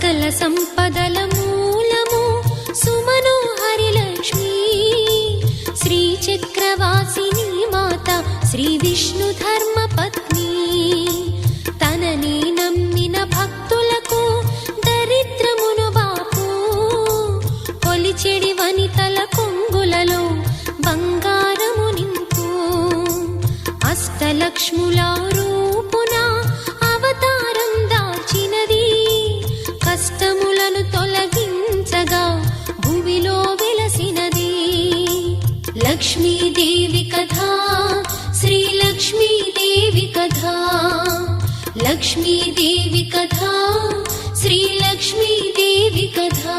సకల సంపదల మూలము సుమనోహరి లక్ష్మీ శ్రీచక్రవాసిని మాత శ్రీ విష్ణు ధర్మ పత్ని తనని నమ్మిన భక్తులకు దరిద్రమును బాపు కొలిచెడి వనితల కొంగులలో బంగారము నింపు అష్టలక్ష్ముల రూపున అవతారం దాల్చినది కష్టములను తొలగించగా భూమిలో వెలసినది లక్ష్మీదేవి కథా శ్రీ లక్ష్మీదేవి కథా లక్ష్మీదేవి కథా శ్రీ లక్ష్మీదేవి కథా